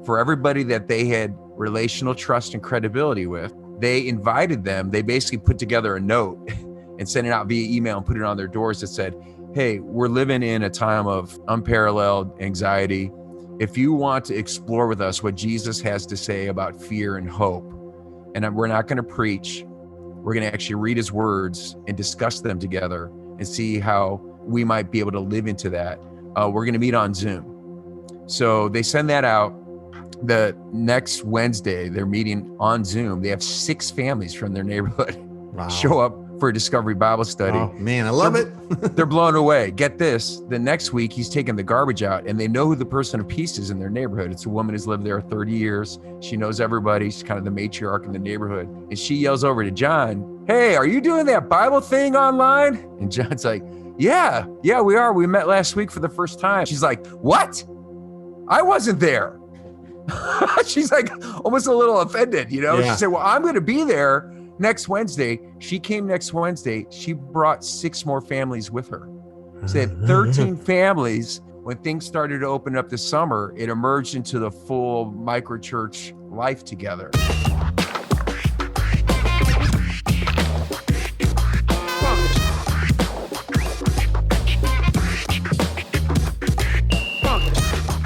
for everybody that they had relational trust and credibility with, they invited them. They basically put together a note and sent it out via email and put it on their doors that said, hey, we're living in a time of unparalleled anxiety. If you want to explore with us what Jesus has to say about fear and hope, and we're not going to preach, we're going to actually read his words and discuss them together and see how we might be able to live into that. We're going to meet on Zoom. So they send that out. The next Wednesday, they're meeting on Zoom. They have 6 families from their neighborhood show up for a Discovery Bible study. Oh, man, I love it. They're blown away. Get this. The next week, he's taking the garbage out, and they know who the person of peace is in their neighborhood. It's a woman who's lived there 30 years. She knows everybody. She's kind of the matriarch in the neighborhood. And she yells over to John, hey, are you doing that Bible thing online? And John's like, yeah, we are. We met last week for the first time. She's like, what? I wasn't there. She's like almost a little offended, you know? Yeah. She said, well, I'm going to be there next Wednesday. She came next Wednesday. She brought 6 more families with her. So they had 13 families. When things started to open up this summer, it emerged into the full microchurch life together.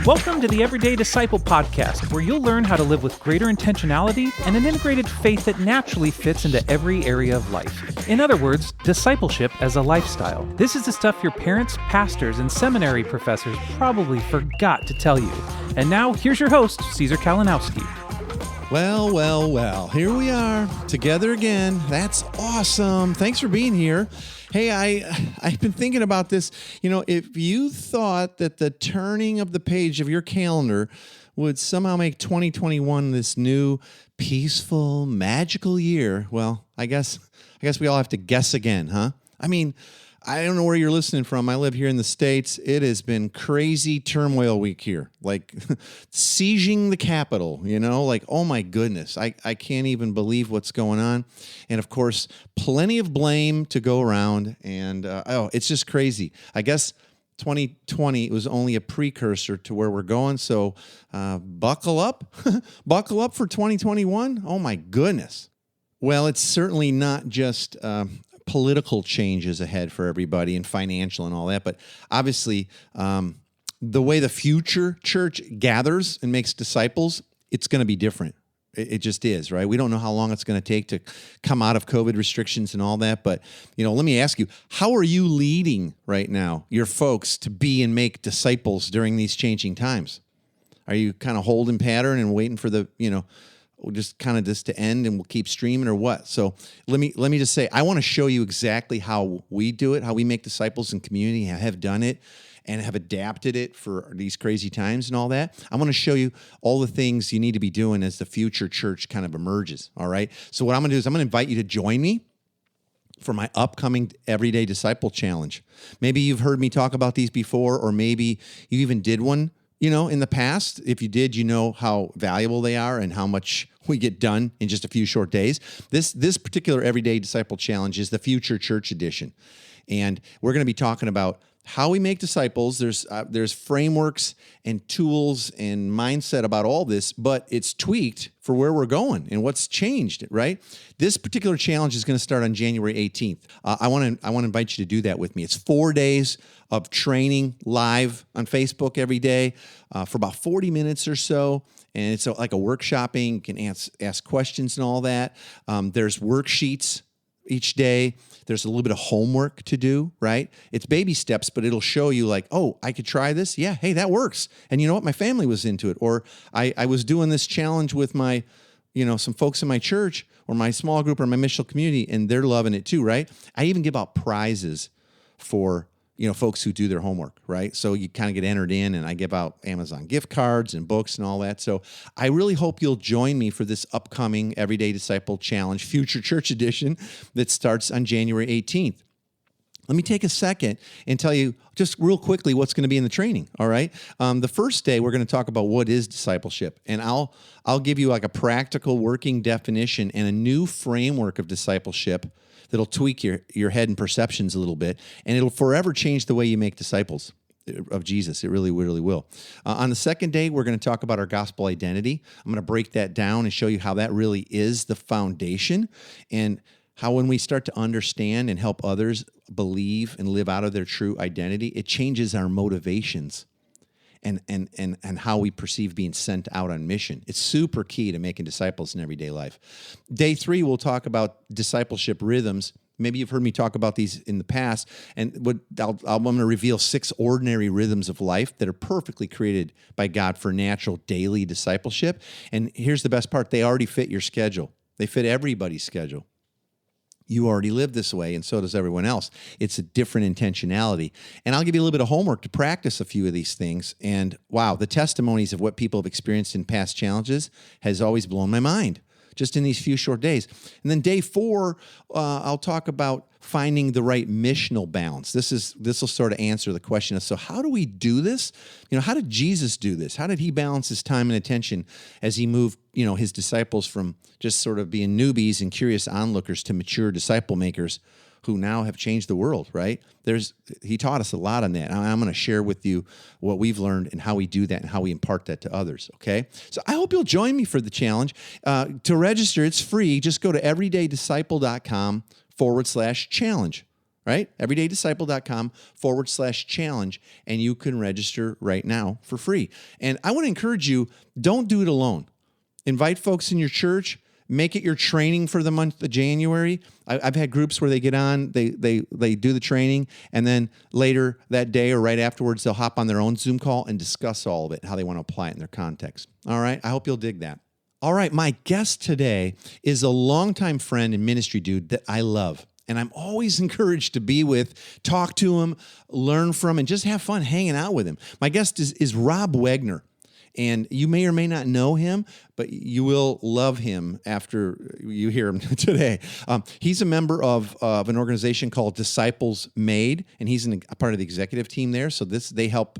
Welcome to the Everyday Disciple podcast, where you'll learn how to live with greater intentionality and an integrated faith that naturally fits into every area of life. In other words, discipleship as a lifestyle. This is the stuff your parents, pastors, and seminary professors probably forgot to tell you. And now, here's your host, Caesar Kalinowski. Well, here we are, together again. That's awesome. Thanks for being here. Hey, I've been thinking about this. You know, if you thought that the turning of the page of your calendar would somehow make 2021 this new, peaceful, magical year, well, I guess we all have to guess again, huh? I mean, I don't know where you're listening from. I live here in the States. It has been crazy turmoil week here, like sieging the Capitol, you know, like, oh my goodness, I can't even believe what's going on. And of course, plenty of blame to go around. And it's just crazy. I guess 2020 was only a precursor to where we're going. So buckle up, buckle up for 2021. Oh my goodness. Well, it's certainly not just political changes ahead for everybody and financial and all that. But obviously, the way the future church gathers and makes disciples, it's going to be different. It just is, right? We don't know how long it's going to take to come out of COVID restrictions and all that. But, you know, let me ask you, how are you leading right now your folks to be and make disciples during these changing times? Are you kind of holding pattern and waiting for the, just to end and we'll keep streaming or what? So let me just say, I want to show you exactly how we do it, how we make disciples in community, have done it and have adapted it for these crazy times and all that. I want to show you all the things you need to be doing as the future church kind of emerges. All right. So what I'm going to do is I'm going to invite you to join me for my upcoming Everyday Disciple Challenge. Maybe you've heard me talk about these before, or maybe you even did one, in the past. If you did, you know how valuable they are and how much we get done in just a few short days. This particular Everyday Disciple Challenge is the Future Church Edition. And we're going to be talking about how we make disciples. There's frameworks and tools and mindset about all this, but it's tweaked for where we're going and what's changed, right? This particular challenge is going to start on January 18th. I want to invite you to do that with me. It's 4 days of training live on Facebook every day for about 40 minutes or so. And it's like a workshopping. You can ask questions and all that. There's worksheets each day. There's a little bit of homework to do, right? It's baby steps, but it'll show you like, oh, I could try this. Yeah, hey, that works. And you know what? My family was into it. Or I was doing this challenge with my, some folks in my church or my small group or my missional community, and they're loving it too, right? I even give out prizes for folks who do their homework, right? So you kind of get entered in, and I give out Amazon gift cards and books and all that. So I really hope you'll join me for this upcoming Everyday Disciple Challenge, Future Church Edition, that starts on January 18th. Let me take a second and tell you just real quickly what's going to be in the training, all right? The first day, we're going to talk about what is discipleship, and I'll give you like a practical working definition and a new framework of discipleship that'll tweak your head and perceptions a little bit, and it'll forever change the way you make disciples. of Jesus. It really, really will. On the second day, we're going to talk about our gospel identity. I'm going to break that down and show you how that really is the foundation, and how when we start to understand and help others believe and live out of their true identity, it changes our motivations and how we perceive being sent out on mission. It's super key to making disciples in everyday life. Day 3, we'll talk about discipleship rhythms. Maybe you've heard me talk about these in the past, and I'm going to reveal 6 ordinary rhythms of life that are perfectly created by God for natural daily discipleship. And here's the best part. They already fit your schedule. They fit everybody's schedule. You already live this way, and so does everyone else. It's a different intentionality. And I'll give you a little bit of homework to practice a few of these things. And wow, the testimonies of what people have experienced in past challenges has always blown my mind, just in these few short days. And then day 4, I'll talk about finding the right missional balance. This will sort of answer the question of, so how do we do this? How did Jesus do this? How did he balance his time and attention as he moved, his disciples from just sort of being newbies and curious onlookers to mature disciple makers who now have changed the world, right? He taught us a lot on that. I'm going to share with you what we've learned and how we do that and how we impart that to others, okay? So I hope you'll join me for the challenge. To register, it's free. Just go to everydaydisciple.com/challenge, right? everydaydisciple.com/challenge, and you can register right now for free. And I want to encourage you, don't do it alone. Invite folks in your church. Make it your training for the month of January. I've had groups where they get on, they do the training, and then later that day or right afterwards, they'll hop on their own Zoom call and discuss all of it, how they want to apply it in their context. All right? I hope you'll dig that. All right, my guest today is a longtime friend and ministry dude that I love. And I'm always encouraged to be with, talk to him, learn from, and just have fun hanging out with him. My guest is Rob Wegner. And you may or may not know him, but you will love him after you hear him today. He's a member of an organization called Disciples Made, and he's a part of the executive team there. So they help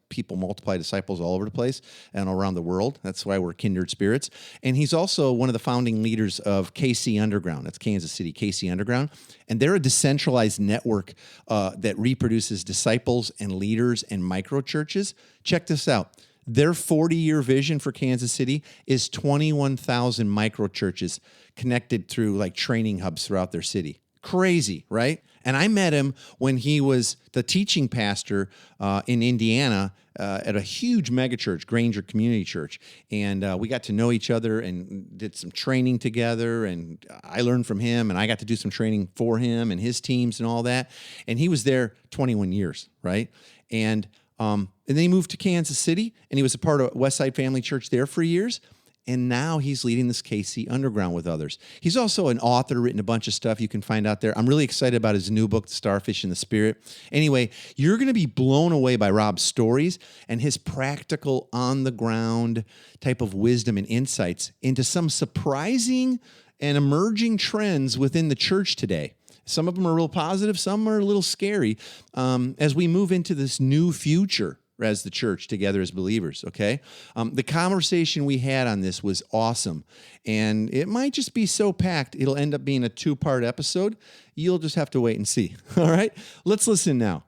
people multiply disciples all over the place and around the world. That's why we're kindred spirits. And he's also one of the founding leaders of KC Underground. That's Kansas City, KC Underground. And they're a decentralized network that reproduces disciples and leaders and micro churches. Check this out. Their 40-year vision for Kansas City is 21,000 micro churches connected through training hubs throughout their city. Crazy, right? And I met him when he was the teaching pastor in Indiana at a huge megachurch, Granger Community Church. And we got to know each other and did some training together. And I learned from him, and I got to do some training for him and his teams and all that. And he was there 21 years, right? And then he moved to Kansas City, and he was a part of Westside Family Church there for years. And now he's leading this KC Underground with others. He's also an author, written a bunch of stuff you can find out there. I'm really excited about his new book, The Starfish in the Spirit. Anyway, you're going to be blown away by Rob's stories and his practical, on-the-ground type of wisdom and insights into some surprising and emerging trends within the church today. Some of them are real positive. Some are a little scary as we move into this new future as the church together as believers, okay? The conversation we had on this was awesome, and it might just be so packed, it'll end up being a 2-part episode. You'll just have to wait and see, all right? Let's listen now.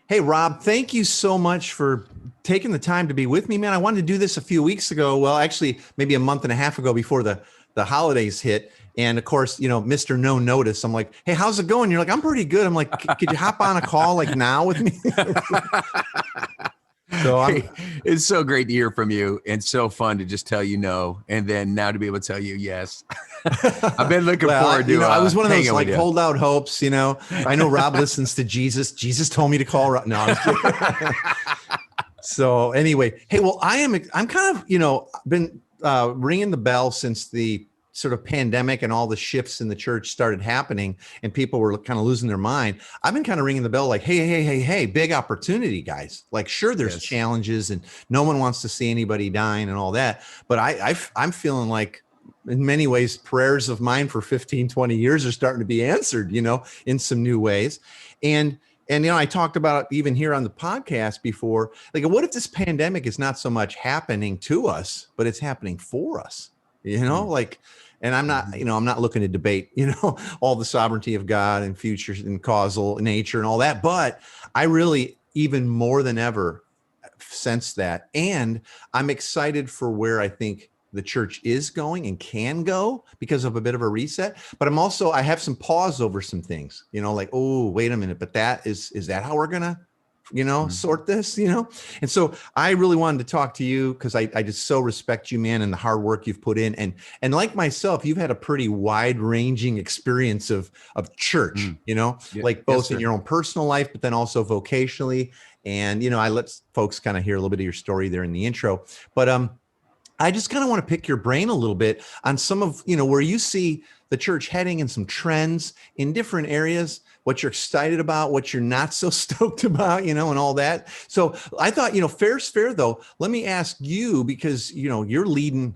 Hey, Rob, thank you so much for taking the time to be with me, man. I wanted to do this a few weeks ago. Well, actually, maybe a month and a half ago before the holidays hit. And of course, Mr. No Notice, I'm like, hey, how's it going? You're like, I'm pretty good. I'm like, could you hop on a call now with me? So it's so great to hear from you, and so fun to just tell you no, and then now to be able to tell you yes. I've been looking forward to. I was one of those hold out hopes. I know Rob listens to Jesus. Jesus told me to call Rob. No, I'm just kidding. So anyway, hey, well, I'm kind of been ringing the bell since the sort of pandemic and all the shifts in the church started happening and people were kind of losing their mind. I've been kind of ringing the bell like, hey, big opportunity, guys. Sure, there's challenges and no one wants to see anybody dying and all that. But I'm feeling like in many ways, prayers of mine for 15, 20 years are starting to be answered, in some new ways. And I talked about even here on the podcast before, what if this pandemic is not so much happening to us, but it's happening for us, and I'm not, I'm not looking to debate, all the sovereignty of God and future and causal nature and all that. But I really even more than ever sense that. And I'm excited for where I think the church is going and can go because of a bit of a reset. But I have some pause over some things, like, oh, wait a minute, but is that how we're going to, sort this, And so I really wanted to talk to you because I just so respect you, man, and the hard work you've put in. And like myself, you've had a pretty wide ranging experience of church, like both in your own personal life, but then also vocationally. And, I let folks kind of hear a little bit of your story there in the intro, but I just kind of want to pick your brain a little bit on some of, where you see the church heading and some trends in different areas, what you're excited about, what you're not so stoked about, and all that. So I thought, fair's fair though. Let me ask you, because, you're leading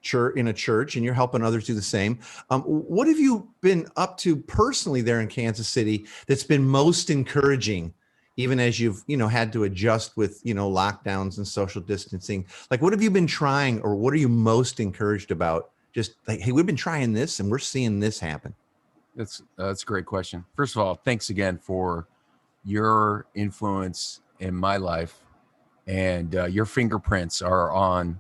church in a church and you're helping others do the same. What have you been up to personally there in Kansas City that's been most encouraging, even as you've, had to adjust with, lockdowns and social distancing? Like, what have you been trying, or what are you most encouraged about? Just like, hey, we've been trying this and we're seeing this happen. That's a great question. First of all, thanks again for your influence in my life, and your fingerprints are on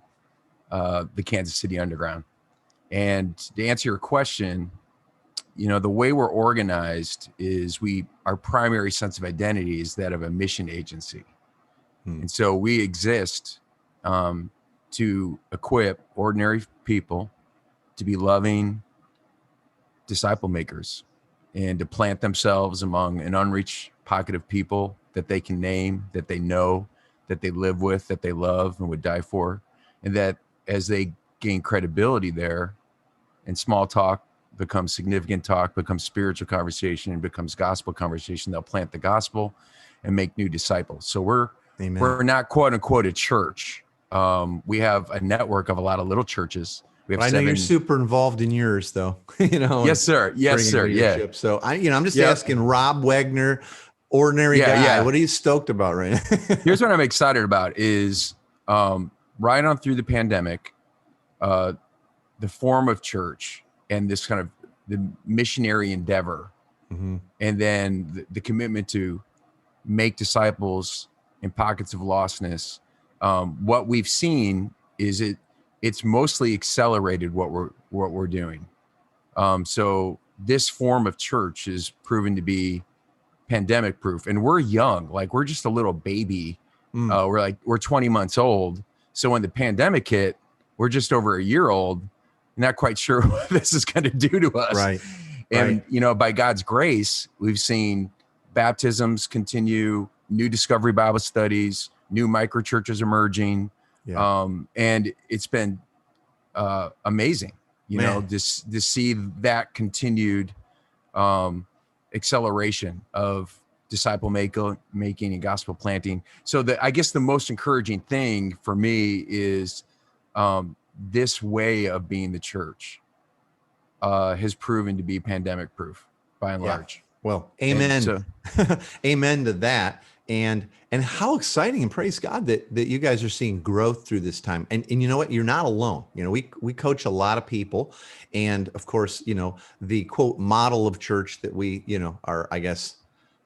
the Kansas City Underground. And to answer your question, the way we're organized is our primary sense of identity is that of a mission agency. And so we exist to equip ordinary people to be loving disciple makers and to plant themselves among an unreached pocket of people that they can name, that they know, that they live with, that they love and would die for. And that as they gain credibility there, and small talk becomes significant talk, becomes spiritual conversation, and becomes gospel conversation, they'll plant the gospel and make new disciples. So we're not quote unquote a church. We have a network of a lot of little churches. We have I know you're super involved in yours though. Yes, sir. Yes, sir. Yeah. So I'm just asking Rob Wegner, ordinary guy. Yeah. What are you stoked about right now? Here's what I'm excited about is right on through the pandemic, the form of church and this kind of the missionary endeavor, and then the commitment to make disciples in pockets of lostness. What we've seen is it's mostly accelerated what we're doing. So this form of church is proven to be pandemic proof, and we're young, like we're just a little baby. We're 20 months old. So when the pandemic hit, we're just over a year old, not quite sure what this is going to do to us. Right. And, by God's grace, we've seen baptisms continue, new discovery Bible studies, new micro churches emerging. Yeah. And it's been amazing, to see that continued acceleration of disciple making and gospel planting. So I guess the most encouraging thing for me is this way of being the church has proven to be pandemic proof by and large. Well, amen. Amen to that. And how exciting, and praise God that you guys are seeing growth through this time. And you know what? You're not alone. We coach a lot of people. And of course, the quote model of church that we, are, I guess,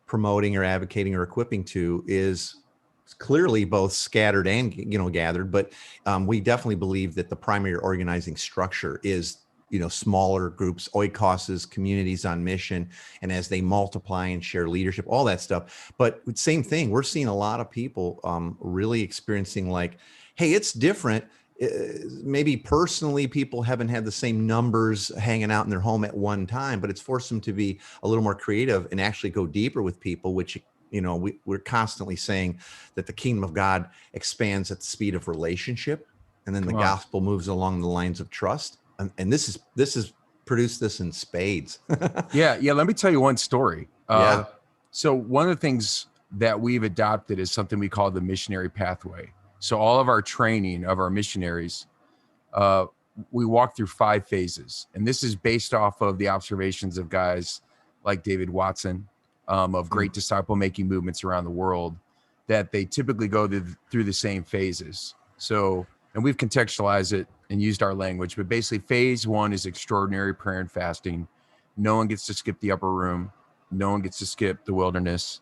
promoting or advocating or equipping to is clearly both scattered and, gathered. But we definitely believe that the primary organizing structure is smaller groups, oikoses, communities on mission, and as they multiply and share leadership, all that stuff. But same thing, we're seeing a lot of people really experiencing like, hey, it's different. Maybe personally, people haven't had the same numbers hanging out in their home at one time, but it's forced them to be a little more creative and actually go deeper with people, which, we're constantly saying that the kingdom of God expands at the speed of relationship. And then the gospel moves along the lines of trust. And this is produced this in spades. Yeah. Let me tell you one story. So one of the things that we've adopted is something we call the missionary pathway. So all of our training of our missionaries, we walk through 5 phases. And this is based off of the observations of guys like David Watson, of great disciple making movements around the world, that they typically go through the same phases. So, and we've contextualized it and used our language, but basically phase 1 is extraordinary prayer and fasting. No one gets to skip the upper room. No one gets to skip the wilderness.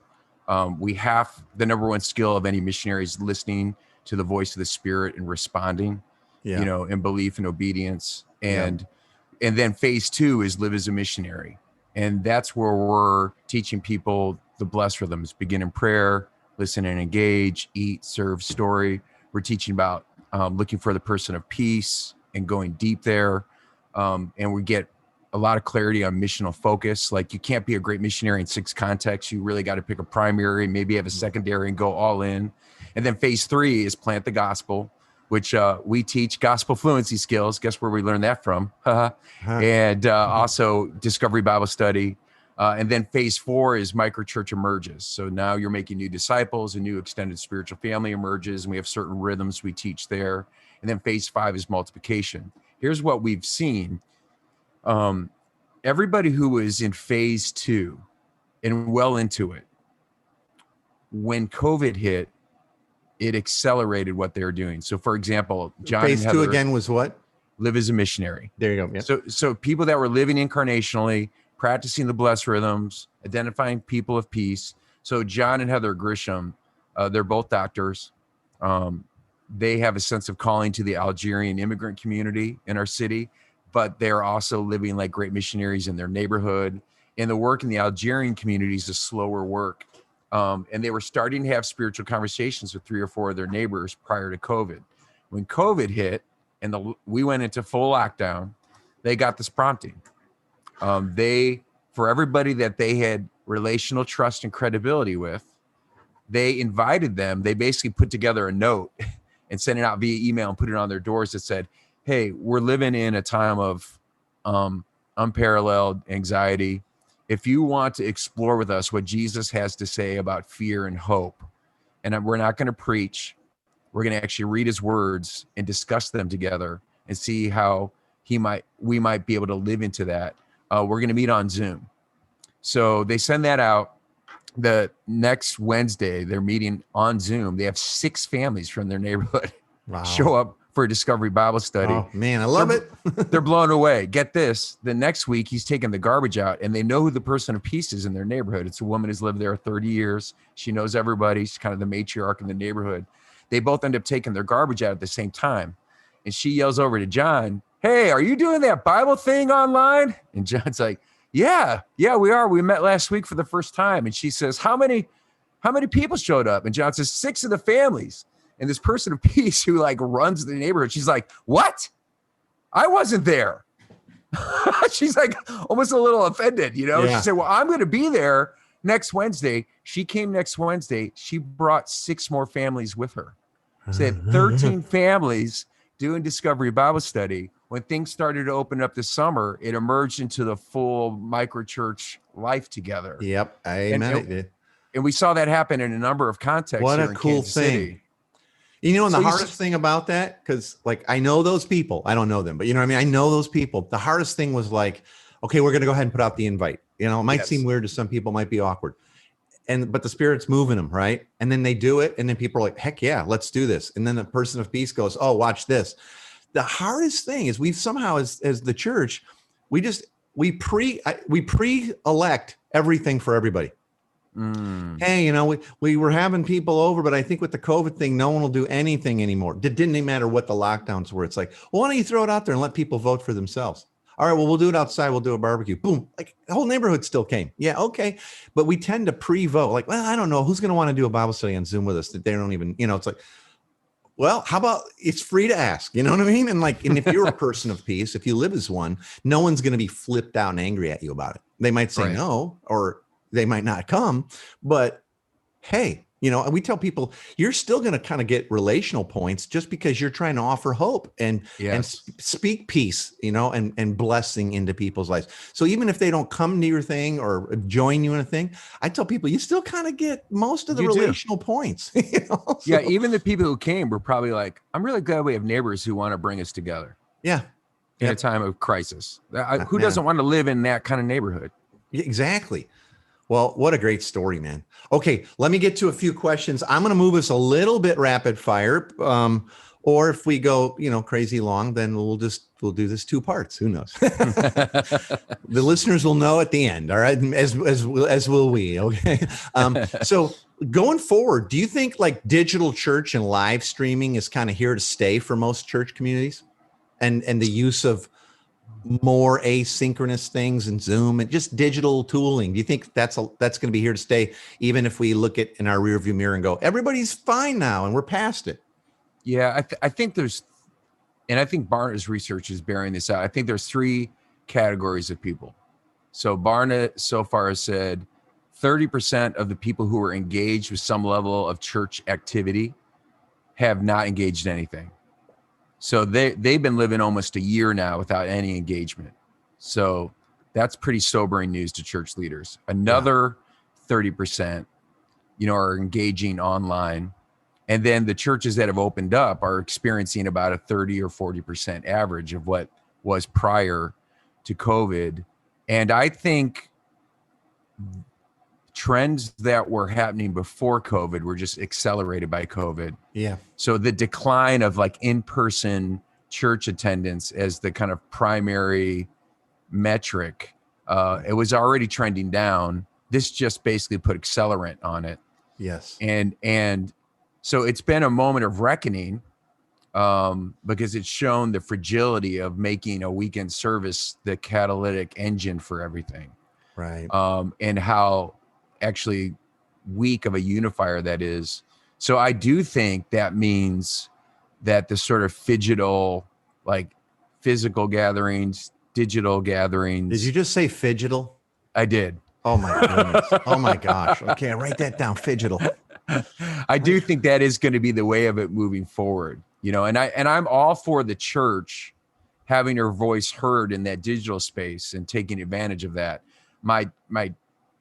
The number one skill of any missionary is listening to the voice of the Spirit and responding, in belief and obedience. And then phase 2 is live as a missionary. And that's where we're teaching people the blessed rhythms: begin in prayer, listen and engage, eat, serve, story. We're teaching about looking for the person of peace and going deep there. And we get a lot of clarity on missional focus. Like, you can't be a great missionary in 6 contexts. You really got to pick a primary, maybe have a secondary, and go all in. And then phase 3 is plant the gospel, which we teach gospel fluency skills. Guess where we learned that from? And also discovery Bible study. And then phase 4 is microchurch emerges. So now you're making new disciples, a new extended spiritual family emerges, and we have certain rhythms we teach there. And then phase 5 is multiplication. Here's what we've seen. Everybody who was in phase 2 and well into it, when COVID hit, it accelerated what they were doing. So, for example, John phase and Heather, 2 again was what? Live as a missionary. There you go. Yeah. So people that were living incarnationally, practicing the blessed rhythms, identifying people of peace. So John and Heather Grisham, they're both doctors. They have a sense of calling to the Algerian immigrant community in our city, but they're also living like great missionaries in their neighborhood. And the work in the Algerian community is a slower work. And they were starting to have spiritual conversations with 3 or 4 of their neighbors prior to COVID. When COVID hit and we went into full lockdown, they got this prompting. For everybody that they had relational trust and credibility with, they invited them. They basically put together a note and sent it out via email and put it on their doors that said, hey, we're living in a time of unparalleled anxiety. If you want to explore with us what Jesus has to say about fear and hope, and we're not going to preach, we're going to actually read his words and discuss them together and see how we might be able to live into that. We're going to meet on Zoom. So they send that out. The next Wednesday, they're meeting on Zoom. They have 6 families from their neighborhood show up for a discovery Bible study. Oh, man, I love it. They're blown away. Get this. The next week, he's taking the garbage out, and they know who the person of peace is in their neighborhood. It's a woman who's lived there 30 years. She knows everybody. She's kind of the matriarch in the neighborhood. They both end up taking their garbage out at the same time. And she yells over to John, hey, are you doing that Bible thing online? And John's like, yeah, we are. We met last week for the first time. And she says, how many people showed up? And John says, 6 of the families. And this person of peace who runs the neighborhood, she's like, what? I wasn't there. She's like almost a little offended, Yeah. She said, well, I'm going to be there next Wednesday. She came next Wednesday. She brought 6 more families with her. She had 13 families doing Discovery Bible Study. When things started to open up this summer, it emerged into the full microchurch life together. Yep. Amen. And we saw that happen in a number of contexts. What here a in cool Kansas thing. City. And the hardest thing about that, because I know those people, I don't know them, but I know those people. The hardest thing was okay, we're going to go ahead and put out the invite. It might seem weird to some people, might be awkward. But the Spirit's moving them, right? And then they do it. And then people are like, heck yeah, let's do this. And then the person of peace goes, oh, watch this. The hardest thing is we've somehow, as the church, we pre-elect everything for everybody. Hey, we were having people over, but I think with the COVID thing, no one will do anything anymore. It didn't even matter what the lockdowns were. It's like, well, why don't you throw it out there and let people vote for themselves? All right, well, we'll do it outside. We'll do a barbecue. Boom. The whole neighborhood still came. Yeah, okay. But we tend to pre-vote. Well, I don't know who's going to want to do a Bible study on Zoom with us that they don't even, it's like, well, how about it's free to ask, you know what I mean? And and if you're a person of peace, if you live as one, no one's going to be flipped out and angry at you about it. They might say no, or they might not come, but hey, we tell people you're still going to kind of get relational points just because you're trying to offer hope and speak peace, and blessing into people's lives. So even if they don't come to your thing or join you in a thing, I tell people you still kind of get most of the relational points. So, yeah, even the people who came were probably like, I'm really glad we have neighbors who want to bring us together. Yeah. In a time of crisis. Who doesn't want to live in that kind of neighborhood? Exactly. Well, what a great story, man. Okay, let me get to a few questions. I'm going to move us a little bit rapid fire. Or if we go, crazy long, then we'll do this 2 parts. Who knows? The listeners will know at the end. All right. As will we. Okay. So Going forward, do you think like digital church and live streaming is kind of here to stay for most church communities, and the use of more asynchronous things and Zoom and just digital tooling? Do you think that's going to be here to stay, even if we look at in our rearview mirror and go, everybody's fine now and we're past it? Yeah, I think there's, and I think Barna's research is bearing this out. I think there's 3 categories of people. So Barna so far has said 30% of the people who are engaged with some level of church activity have not engaged in anything. So they've been living almost a year now without any engagement. So that's pretty sobering news to church leaders. Another 30%, are engaging online. And then the churches that have opened up are experiencing about a 30 or 40% average of what was prior to COVID. And I think trends that were happening before COVID were just accelerated by COVID. Yeah. So the decline of like in-person church attendance as the kind of primary metric, it was already trending down. This just basically put accelerant on it. Yes. And so it's been a moment of reckoning, because it's shown the fragility of making a weekend service the catalytic engine for everything. Right. And how actually weak of a unifier that is. So I do think that means that the sort of phygital, like physical gatherings, digital gatherings. Did you just say phygital? I did. Oh my goodness. Oh my gosh. Okay, write that down. Phygital. I do think that is going to be the way of it moving forward, and I'm all for the church having her voice heard in that digital space and taking advantage of that. My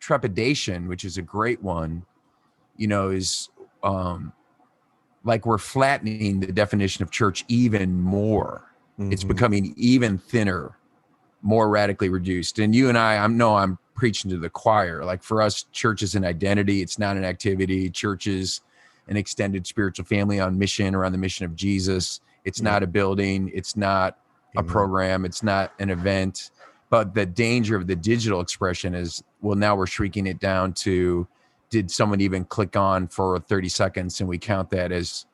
trepidation, which is a great one, is like we're flattening the definition of church even more. Mm-hmm. It's becoming even thinner, more radically reduced. And you and I'm preaching to the choir. Like for us, church is an identity. It's not an activity. Church is an extended spiritual family on mission or on the mission of Jesus. It's not a building. It's not a program. It's not an event. But the danger of the digital expression is, well, now we're shrinking it down to, did someone even click on for 30 seconds? And we count that as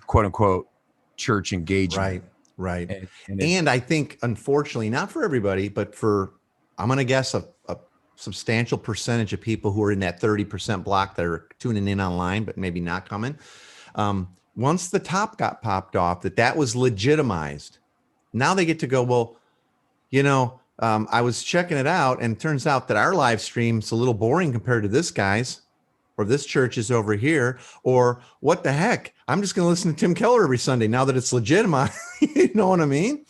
quote unquote church engagement. Right. And I think, unfortunately, not for everybody, but for, I'm going to guess a substantial percentage of people who are in that 30% block that are tuning in online, but maybe not coming. Once the top got popped off, that was legitimized. Now they get to go, well, I was checking it out and it turns out that our live stream's a little boring compared to this guy's, or this church is over here, or what the heck? I'm just going to listen to Tim Keller every Sunday now that it's legitimized. You know what I mean?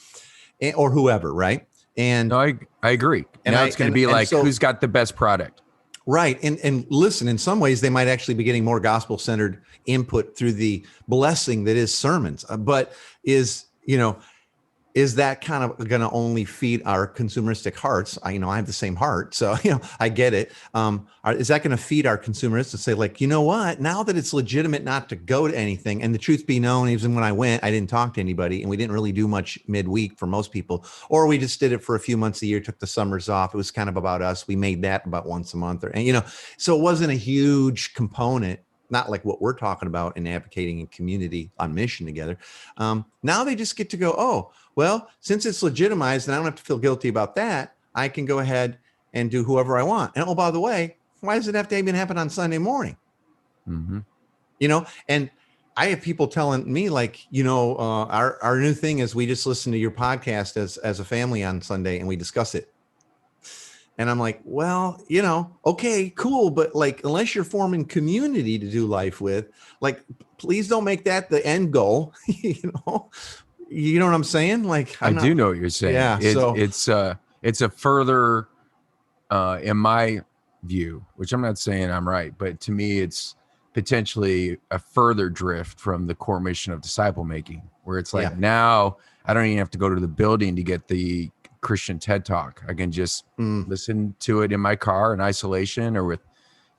Or whoever, right? And no, I agree. And now it's going to be like, who's got the best product? Right. And listen, in some ways, they might actually be getting more gospel-centered input through the blessing that is sermons. But is that kind of going to only feed our consumeristic hearts? I have the same heart, so I get it. Is that going to feed our consumerists to say, like, you know what? Now that it's legitimate not to go to anything, and the truth be known, even when I went, I didn't talk to anybody, and we didn't really do much midweek for most people, or we just did it for a few months a year, took the summers off. It was kind of about us. We made that about once a month, so it wasn't a huge component. Not like what we're talking about in advocating in community on mission together. Now they just get to go, oh, well, since it's legitimized and I don't have to feel guilty about that, I can go ahead and do whoever I want. And oh, by the way, why does it have to even happen on Sunday morning? Mm-hmm. And I have people telling me like, our new thing is we just listen to your podcast as a family on Sunday and we discuss it. And I'm like, well, okay, cool. But like, unless you're forming community to do life with, like, please don't make that the end goal. You know what I'm saying? Like, I do know what you're saying. Yeah. It's a further, in my view, which I'm not saying I'm right, but to me, it's potentially a further drift from the core mission of disciple making, where it's like, now I don't even have to go to the building to get the Christian TED Talk. I can just listen to it in my car in isolation or with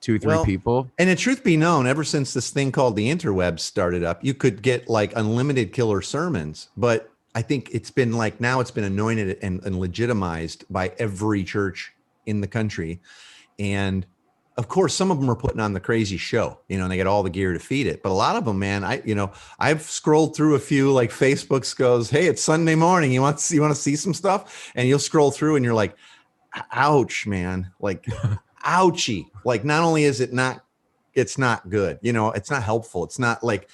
2-3 people. And the truth be known, ever since this thing called the interwebs started up, you could get like unlimited killer sermons. But I think it's been like, now it's been anointed and legitimized by every church in the country. And of course, some of them are putting on the crazy show, and they get all the gear to feed it. But a lot of them, man, I've scrolled through a few, like Facebook's goes, hey, it's Sunday morning. You want to see some stuff? And you'll scroll through and you're like, ouch, man, like, ouchie. Like, not only is it's not good, it's not helpful. It's not like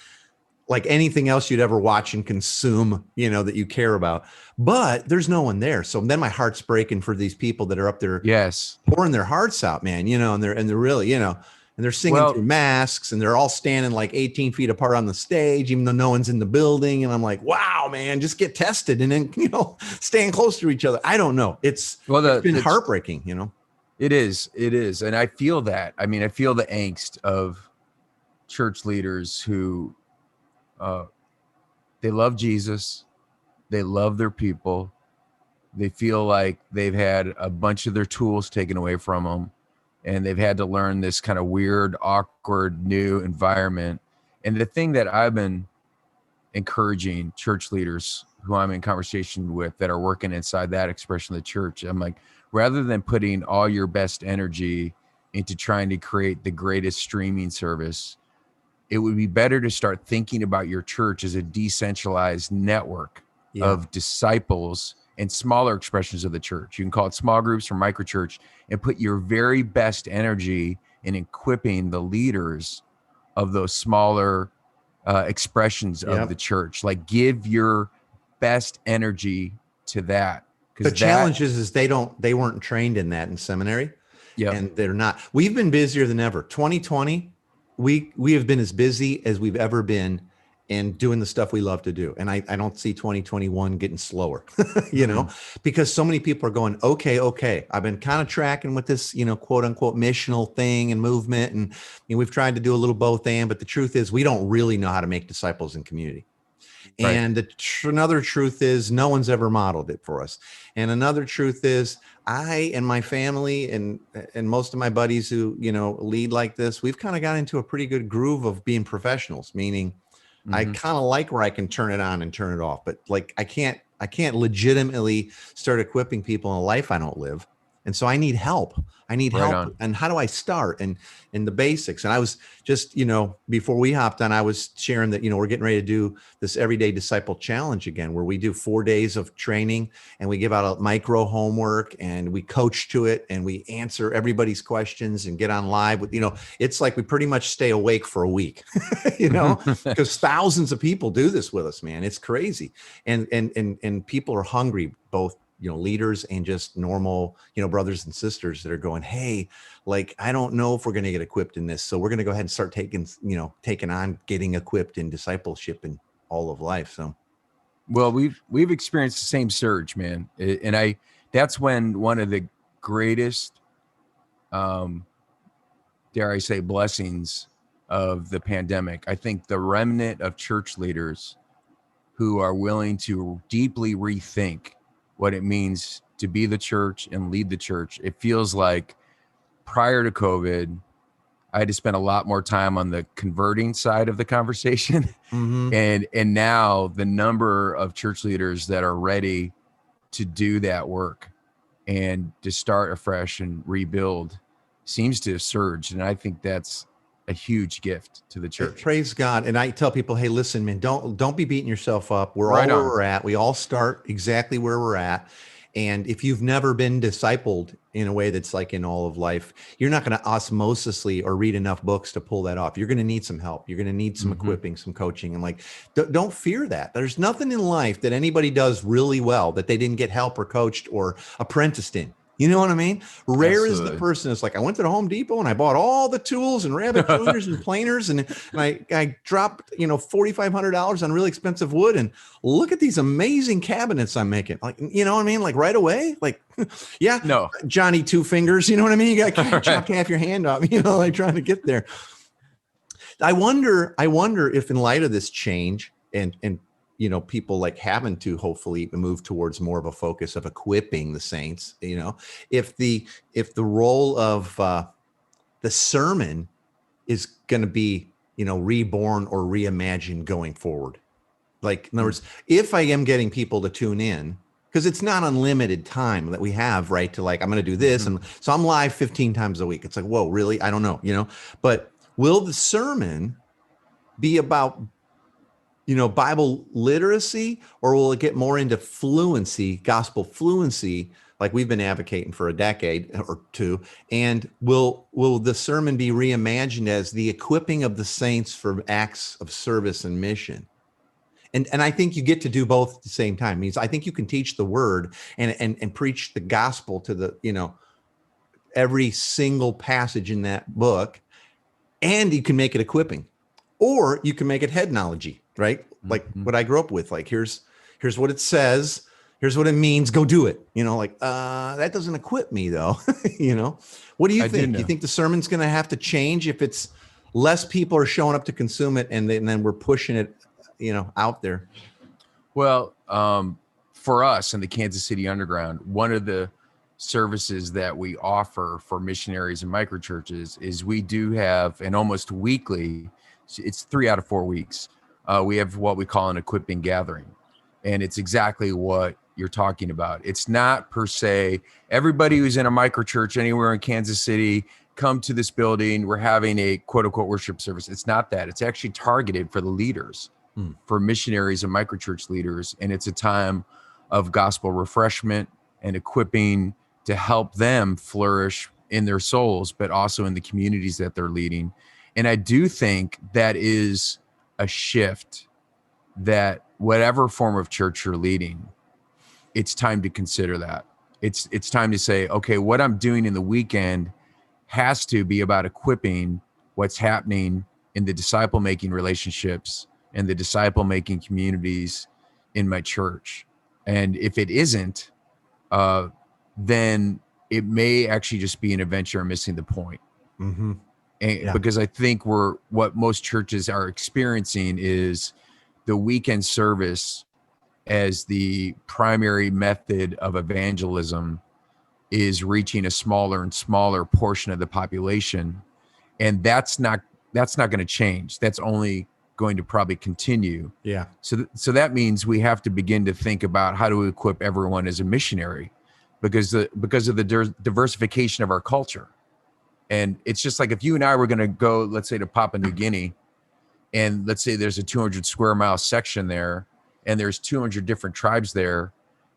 anything else you'd ever watch and consume, that you care about, but there's no one there. So then my heart's breaking for these people that are up there, yes, pouring their hearts out, man, and they're really, and they're singing through masks, and they're all standing like 18 feet apart on the stage, even though no one's in the building. And I'm like, wow, man, just get tested and then, staying close to each other. I don't know. It's been heartbreaking, It is. And I feel that. I mean, I feel the angst of church leaders who, they love Jesus. They love their people. They feel like they've had a bunch of their tools taken away from them, and they've had to learn this kind of weird, awkward, new environment. And the thing that I've been encouraging church leaders who I'm in conversation with that are working inside that expression of the church, I'm like, rather than putting all your best energy into trying to create the greatest streaming service, it would be better to start thinking about your church as a decentralized network of disciples and smaller expressions of the church. You can call it small groups or microchurch, and put your very best energy in equipping the leaders of those smaller expressions of the church. Like, give your best energy to that. The challenge is they weren't trained in that in seminary. Yeah. And they're not. We've been busier than ever. 2020, we have been as busy as we've ever been and doing the stuff we love to do. And I don't see 2021 getting slower, because so many people are going, okay. I've been kind of tracking with this, quote unquote missional thing and movement. And we've tried to do a little both but the truth is we don't really know how to make disciples in community. Right. And another truth is no one's ever modeled it for us. And another truth is I and my family and most of my buddies who, lead like this, we've kind of got into a pretty good groove of being professionals, meaning I kind of like where I can turn it on and turn it off, but like I can't legitimately start equipping people in a life I don't live. And so I need help. Help. And how do I start? And the basics. And I was just, before we hopped on, I was sharing that, we're getting ready to do this Everyday Disciple Challenge again, where we do 4 days of training and we give out a micro homework and we coach to it and we answer everybody's questions and get on live with, it's like we pretty much stay awake for a week, because thousands of people do this with us, man. It's crazy. And people are hungry, both leaders and just normal, brothers and sisters that are going, hey, like, I don't know if we're going to get equipped in this. So we're going to go ahead and start taking on getting equipped in discipleship and all of life. So, well, we've experienced the same surge, man. And that's when one of the greatest, dare I say, blessings of the pandemic, I think the remnant of church leaders who are willing to deeply rethink what it means to be the church and lead the church. It feels like prior to COVID, I had to spend a lot more time on the converting side of the conversation. And now the number of church leaders that are ready to do that work and to start afresh and rebuild seems to have surged. And I think that's a huge gift to the church. Praise God. And I tell people, hey, listen, man, don't be beating yourself up. We're all where we're at. We all start exactly where we're at. And if you've never been discipled in a way that's like in all of life, you're not going to osmosisly or read enough books to pull that off. You're going to need some help. You're going to need some equipping, some coaching. And like, don't fear that. There's nothing in life that anybody does really well that they didn't get help or coached or apprenticed in. You know what I mean? Rare is the person that's like, I went to the Home Depot and I bought all the tools and rabbit tuners and planers and I dropped, $4,500 on really expensive wood and look at these amazing cabinets I'm making. Like, you know what I mean? Like right away, like, yeah, no, Johnny Two Fingers. You know what I mean? You got to chop half your hand off. Like trying to get there. I wonder if in light of this change and people like having to hopefully move towards more of a focus of equipping the saints, if the role of the sermon is going to be, reborn or reimagined going forward. Like in other words, if I am getting people to tune in, because it's not unlimited time that we have, right? To like, I'm going to do this. And so I'm live 15 times a week. It's like, whoa, really? I don't know, but will the sermon be about, Bible literacy, or will it get more into fluency, gospel fluency, like we've been advocating for a decade or two? And will the sermon be reimagined as the equipping of the saints for acts of service and mission? And I think you get to do both at the same time. It means I think you can teach the word and preach the gospel to the, every single passage in that book, and you can make it equipping, or you can make it headnology, right? Like what I grew up with, like, here's what it says. Here's what it means. Go do it. That doesn't equip me though. What do you think? Do you think the sermon's going to have to change if it's less people are showing up to consume it, and then we're pushing it, out there? Well, for us in the Kansas City Underground, one of the services that we offer for missionaries and microchurches is we do have an almost weekly, it's 3 out of 4 weeks. We have what we call an equipping gathering. And it's exactly what you're talking about. It's not per se, everybody who's in a microchurch anywhere in Kansas City, come to this building, we're having a quote unquote worship service. It's not that. It's actually targeted for the leaders, for missionaries and microchurch leaders. And it's a time of gospel refreshment and equipping to help them flourish in their souls, but also in the communities that they're leading. And I do think that is a shift, that whatever form of church you're leading, it's time to consider that. It's time to say, okay, what I'm doing in the weekend has to be about equipping what's happening in the disciple-making relationships and the disciple-making communities in my church. And if it isn't, then it may actually just be an adventure missing the point. Because I think what most churches are experiencing is the weekend service as the primary method of evangelism is reaching a smaller and smaller portion of the population. And that's not going to change. That's only going to probably continue. Yeah. So that means we have to begin to think about how to equip everyone as a missionary, because of the diversification of our culture. And it's just like if you and I were going to go, let's say, to Papua New Guinea, and let's say there's a 200 square mile section there, and there's 200 different tribes there,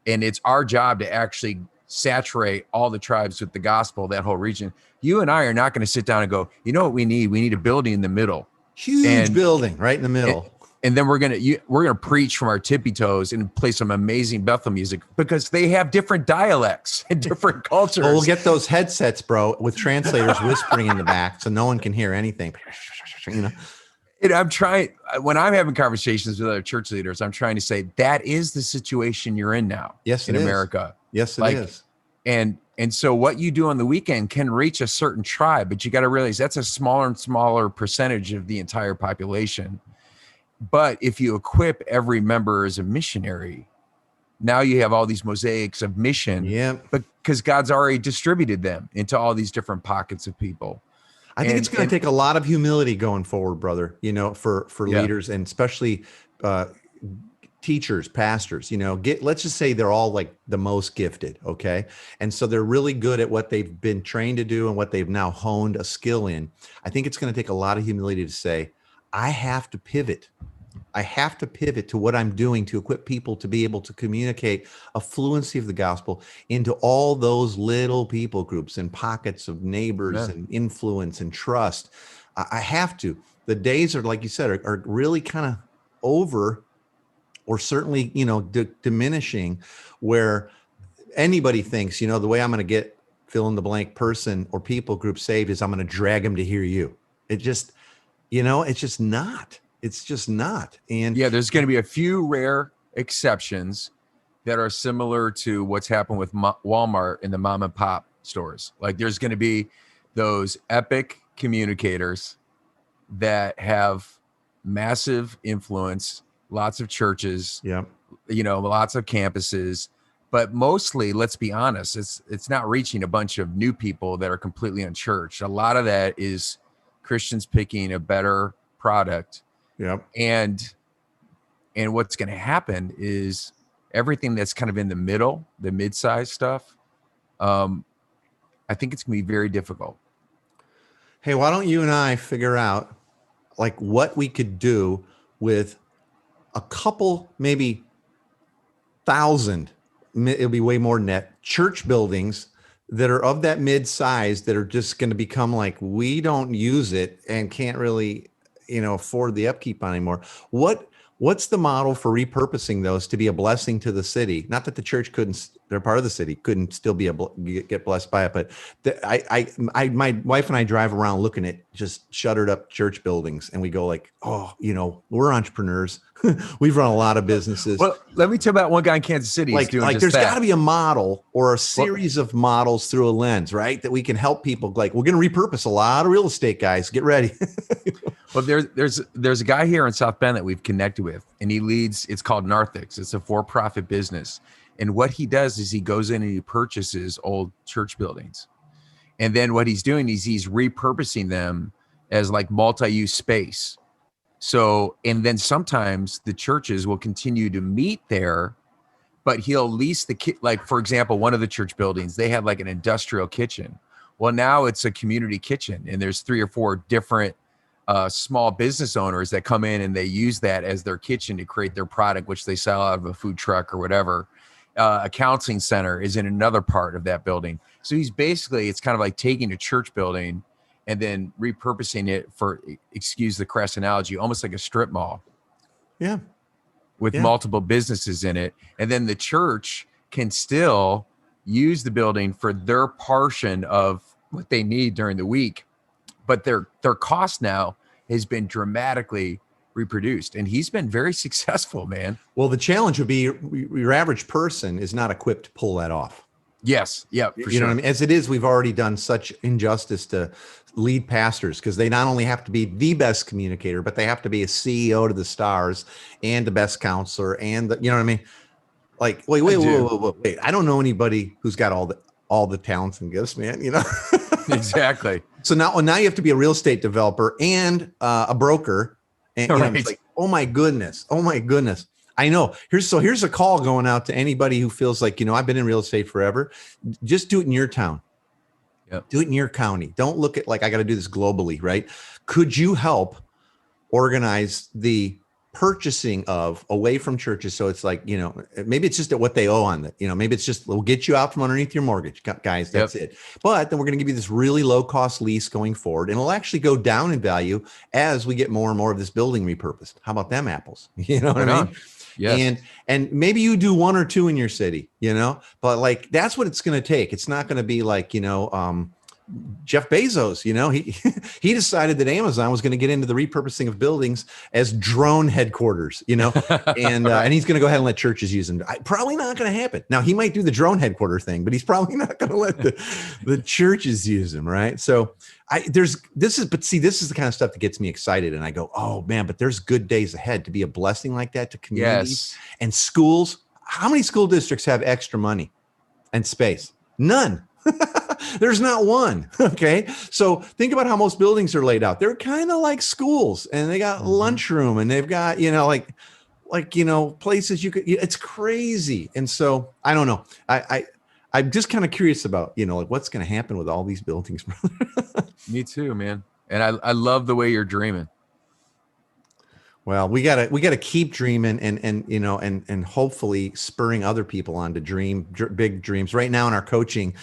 and it's our job to actually saturate all the tribes with the gospel, that whole region. You and I are not going to sit down and go, you know what we need? We need a building in the middle. Huge building right in the middle. And then we're gonna preach from our tippy toes and play some amazing Bethel music, because they have different dialects and different cultures. Well, we'll get those headsets, bro, with translators whispering in the back, so no one can hear anything. And I'm trying, when I'm having conversations with other church leaders, I'm trying to say that is the situation you're in now. Yes, in America. Yes, it is. And so what you do on the weekend can reach a certain tribe, but you got to realize that's a smaller and smaller percentage of the entire population. But if you equip every member as a missionary, now you have all these mosaics of mission, because God's already distributed them into all these different pockets of people. I think it's going to take a lot of humility going forward, brother, for leaders, and especially teachers, pastors, let's just say they're all like the most gifted. Okay. And so they're really good at what they've been trained to do and what they've now honed a skill in. I think it's going to take a lot of humility to say, I have to pivot. I have to pivot to what I'm doing to equip people to be able to communicate a fluency of the gospel into all those little people groups and pockets of neighbors and influence and trust. I have to. The days are, like you said, are really kind of over, or certainly, diminishing, where anybody thinks, the way I'm going to get fill in the blank person or people group saved is I'm going to drag them to hear you. It just, it's just not. It's just not. And there's going to be a few rare exceptions that are similar to what's happened with Walmart in the mom and pop stores. Like there's going to be those epic communicators that have massive influence, lots of churches, lots of campuses, but mostly, let's be honest, it's not reaching a bunch of new people that are completely unchurched. A lot of that is Christians picking a better product. And what's going to happen is everything that's kind of in the middle, the mid-size stuff, I think it's gonna be very difficult. Hey, why don't you and I figure out like what we could do with a couple, maybe 1,000, it'll be way more net, church buildings that are of that mid-size that are just going to become like, we don't use it and can't really, afford the upkeep anymore. What's the model for repurposing those to be a blessing to the city? Not that the church they're part of the city, couldn't still be get blessed by it. But my wife and I drive around looking at just shuttered up church buildings, and we go like, oh, we're entrepreneurs. We've run a lot of businesses. Well, let me tell you about one guy in Kansas City. Like there's got to be a model or a series of models through a lens, right? That we can help people. Like, we're going to repurpose a lot of real estate, guys. Get ready. Well, there's a guy here in South Bend that we've connected with, and he leads, it's called Narthex. It's a for-profit business. And what he does is he goes in and he purchases old church buildings. And then what he's doing is he's repurposing them as like multi-use space. So, and then sometimes the churches will continue to meet there, but he'll lease like, for example, one of the church buildings, they had like an industrial kitchen. Well, now it's a community kitchen, and there's 3 or 4 different small business owners that come in and they use that as their kitchen to create their product, which they sell out of a food truck or whatever. A counseling center is in another part of that building. So he's basically, it's kind of like taking a church building and then repurposing it for, excuse the crass analogy, almost like a strip mall. Yeah. With multiple businesses in it. And then the church can still use the building for their portion of what they need during the week. But their cost now has been dramatically reproduced. And he's been very successful, man. Well, the challenge would be your average person is not equipped to pull that off. Yes. Yeah. For you know what I mean? As it is, we've already done such injustice to lead pastors, because they not only have to be the best communicator, but they have to be a CEO to the stars and the best counselor. And you know what I mean? Like, wait. I don't know anybody who's got all the talents and gifts, man, Exactly. So now you have to be a real estate developer and a broker. And Right. It's like, oh my goodness. I know. Here's a call going out to anybody who feels like, I've been in real estate forever. Just do it in your town. Yep. Do it in your county. Don't look at like, I got to do this globally, right? Could you help organize the purchasing of away from churches? So it's like, maybe it's just at what they owe on that, maybe it's just, we'll get you out from underneath your mortgage, guys. That's it. But then we're going to give you this really low cost lease going forward, and it'll actually go down in value as we get more and more of this building repurposed. How about them apples? You know what I mean? Yes. And maybe you do 1 or 2 in your city, but like, that's what it's going to take. It's not going to be like, Jeff Bezos, he decided that Amazon was going to get into the repurposing of buildings as drone headquarters, and and he's going to go ahead and let churches use them. Probably not going to happen. Now, he might do the drone headquarter thing, but he's probably not going to let the churches use them. Right. So this is the kind of stuff that gets me excited. And I go, oh man, but there's good days ahead to be a blessing like that to communities and schools. How many school districts have extra money and space? None. There's not one. Okay. So think about how most buildings are laid out. They're kind of like schools, and they got lunchroom, and they've got, places you could, it's crazy. And so I don't know. I'm just kind of curious about, like what's going to happen with all these buildings, brother. Me too, man. And I love the way you're dreaming. Well, we gotta keep dreaming and hopefully spurring other people on to dream big dreams. Right now in our coaching,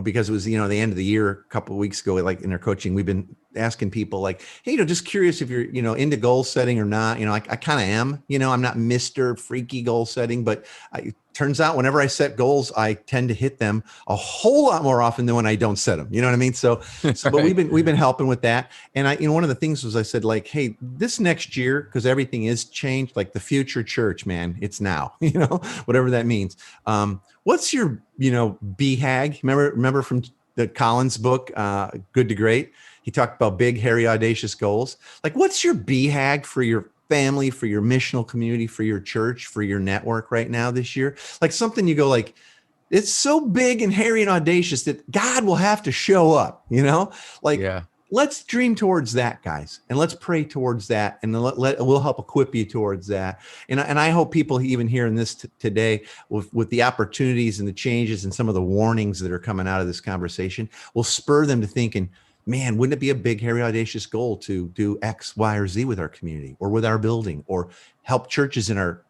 because it was the end of the year a couple of weeks ago, like in our coaching, we've been asking people like, hey, just curious if you're into goal setting or not. I kind of am. I'm not Mr. Freaky goal setting, but turns out whenever I set goals, I tend to hit them a whole lot more often than when I don't set them. You know what I mean? So but we've been helping with that. And one of the things was I said like, hey, this next year, because everything is changed, like the future church, man, it's now, whatever that means. What's your, BHAG? Remember from the Collins book, Good to Great? He talked about big, hairy, audacious goals. Like, what's your BHAG for your family, for your missional community, for your church, for your network right now this year? Like something you go like, it's so big and hairy and audacious that God will have to show up, like, let's dream towards that, guys, and let's pray towards that, and then we'll help equip you towards that. And I hope people even hearing this today, with the opportunities and the changes and some of the warnings that are coming out of this conversation, will spur them to thinking, man, wouldn't it be a big, hairy, audacious goal to do X, Y, or Z with our community or with our building, or help churches in our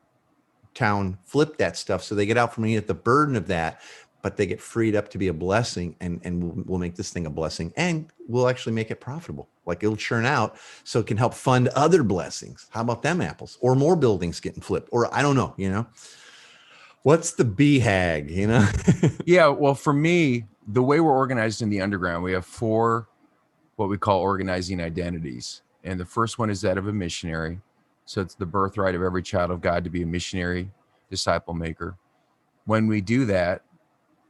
town flip that stuff so they get out from underneath the burden of that, but they get freed up to be a blessing, and we'll make this thing a blessing, and we'll actually make it profitable. Like, it'll churn out so it can help fund other blessings. How about them apples? Or more buildings getting flipped, or I don't know, what's the BHAG, Yeah. Well, for me, the way we're organized in the underground, we have 4 what we call organizing identities. And the first one is that of a missionary. So it's the birthright of every child of God to be a missionary, disciple maker. When we do that,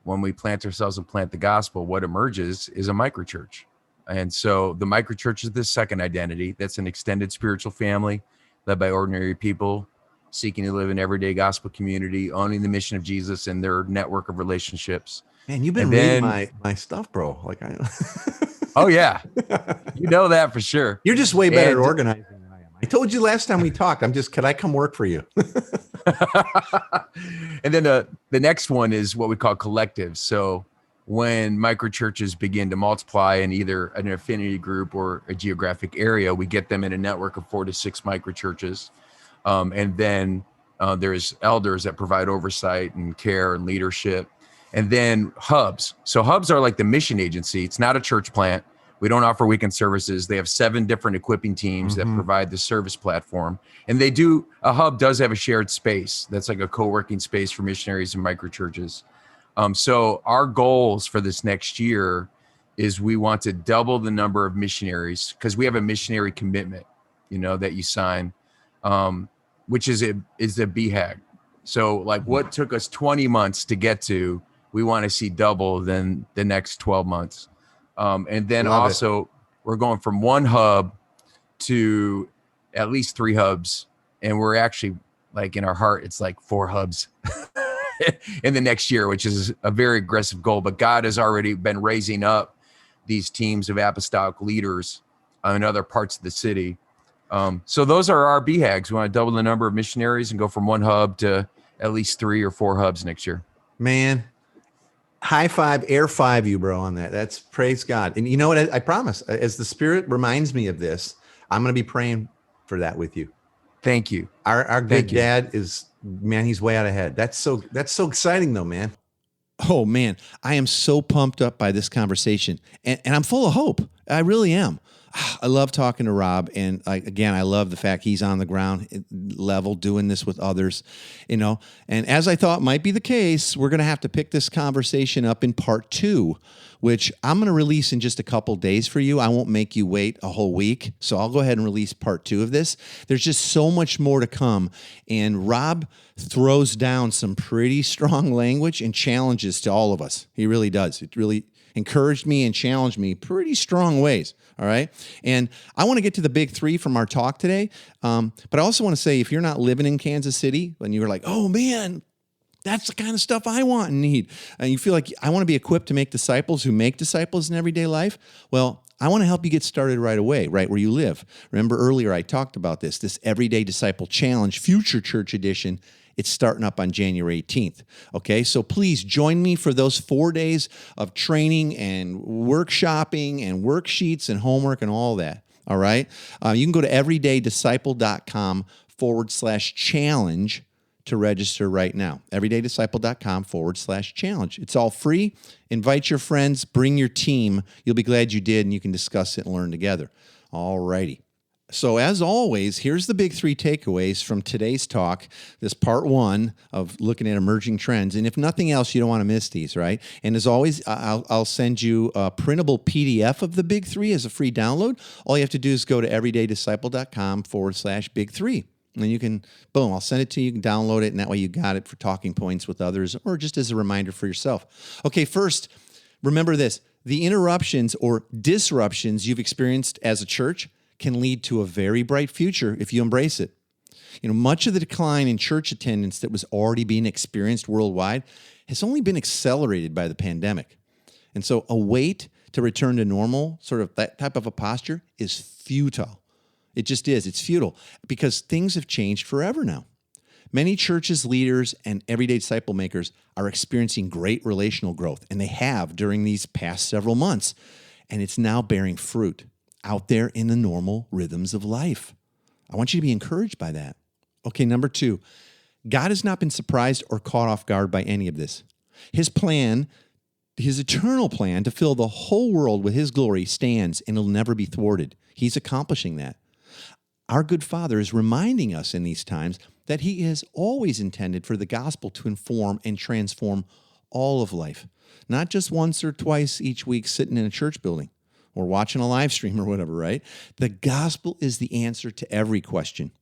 when we plant ourselves and plant the gospel, what emerges is a microchurch. And so the microchurch is the second identity. That's an extended spiritual family led by ordinary people seeking to live in everyday gospel community, owning the mission of Jesus and their network of relationships. Man, you've been reading my stuff, bro. Like, oh yeah, you know that for sure. You're just way better at organizing than I am. I told you last time we talked, could I come work for you? And then the next one is what we call collectives. So when microchurches begin to multiply in either an affinity group or a geographic area, we get them in a network of 4 to 6 microchurches. And then there's elders that provide oversight and care and leadership. And then hubs. So hubs are like the mission agency. It's not a church plant. We don't offer weekend services. They have 7 different equipping teams that provide the service platform. And a hub does have a shared space. That's like a co-working space for missionaries and microchurches. So our goals for this next year is we want to double the number of missionaries, because we have a missionary commitment, that you sign, which is a BHAG. So like what took us 20 months to get to, we want to see double than the next 12 months. And then we're going from 1 hub to at least 3 hubs. And we're actually, like, in our heart, it's like 4 hubs in the next year, which is a very aggressive goal. But God has already been raising up these teams of apostolic leaders in other parts of the city. So those are our BHAGs. We want to double the number of missionaries and go from 1 hub to at least 3 or 4 hubs next year. Man, high five, air 5 you, bro, on that. That's, praise God. And you know what? I promise, as the Spirit reminds me of this, I'm going to be praying for that with you. Thank you. Our good dad is, man, he's way out ahead. That's so exciting though, man. Oh man, I am so pumped up by this conversation, and I'm full of hope. I really am. I love talking to Rob, and I love the fact he's on the ground level doing this with others, And as I thought might be the case, we're going to have to pick this conversation up in part 2, which I'm going to release in just a couple days for you. I won't make you wait a whole week, so I'll go ahead and release part 2 of this. There's just so much more to come, and Rob throws down some pretty strong language and challenges to all of us. He really does. It really encouraged me and challenged me pretty strong ways. All right. And I want to get to the big 3 from our talk today. But I also want to say, if you're not living in Kansas City and you're like, oh man, that's the kind of stuff I want and need, and you feel like I want to be equipped to make disciples who make disciples in everyday life, well, I want to help you get started right away, right where you live. Remember earlier I talked about this Everyday Disciple Challenge, Future Church Edition. It's starting up on January 18th. Okay, so please join me for those 4 days of training and workshopping and worksheets and homework and all that. All right, you can go to everydaydisciple.com/challenge to register right now. everydaydisciple.com/challenge. It's all free. Invite your friends, bring your team. You'll be glad you did, and you can discuss it and learn together. All righty. So as always, here's the big 3 takeaways from today's talk, this part 1 of looking at emerging trends. And if nothing else, you don't want to miss these, right? And as always, I'll send you a printable PDF of the big 3 as a free download. All you have to do is go to everydaydisciple.com/big3. And then you can, boom, I'll send it to you. You can download it, and that way you got it for talking points with others or just as a reminder for yourself. Okay, first, remember this. The interruptions or disruptions you've experienced as a church can lead to a very bright future if you embrace it. Much of the decline in church attendance that was already being experienced worldwide has only been accelerated by the pandemic. And so a weight to to return to normal, sort of that type of a posture, is futile. It just is. It's futile because things have changed forever now. Many churches, leaders, and everyday disciple makers are experiencing great relational growth, and they have during these past several months, and it's now bearing fruit out there in the normal rhythms of life. I want you to be encouraged by that. Okay, number 2, God has not been surprised or caught off guard by any of this. His plan, his eternal plan to fill the whole world with his glory stands and will never be thwarted. He's accomplishing that. Our good Father is reminding us in these times that he has always intended for the gospel to inform and transform all of life, not just once or twice each week sitting in a church building or watching a live stream or whatever, right? The gospel is the answer to every question.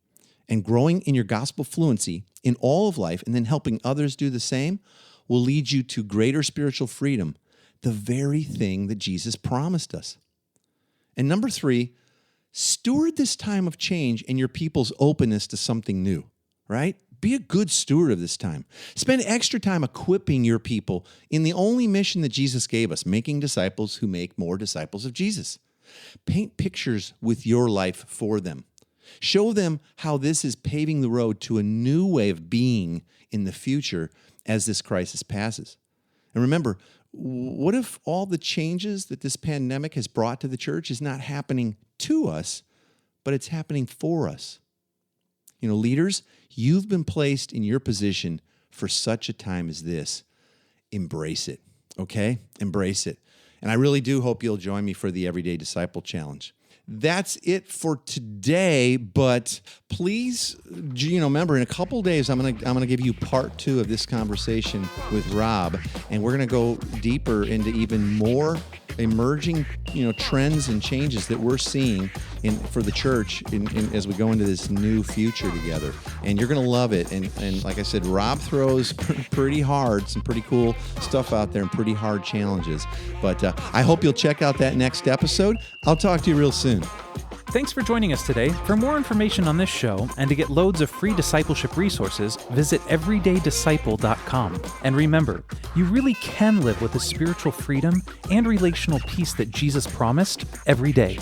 And growing in your gospel fluency in all of life and then helping others do the same will lead you to greater spiritual freedom, the very thing that Jesus promised us. And number 3, steward this time of change and your people's openness to something new, right? Be a good steward of this time. Spend extra time equipping your people in the only mission that Jesus gave us, making disciples who make more disciples of Jesus. Paint pictures with your life for them. Show them how this is paving the road to a new way of being in the future as this crisis passes. And remember, what if all the changes that this pandemic has brought to the church is not happening to us, but it's happening for us? You know, leaders, you've been placed in your position for such a time as this. Embrace it, okay? Embrace it. And I really do hope you'll join me for the Everyday Disciple Challenge. That's it for today, but please, remember in a couple days, I'm gonna give you part 2 of this conversation with Rob, and we're gonna go deeper into even more emerging, trends and changes that we're seeing for the church as we go into this new future together. And you're gonna love it. And like I said, Rob throws pretty hard, some pretty cool stuff out there and pretty hard challenges. But I hope you'll check out that next episode. I'll talk to you real soon. Thanks for joining us today. For more information on this show and to get loads of free discipleship resources, visit everydaydisciple.com. And remember, you really can live with the spiritual freedom and relational peace that Jesus promised every day.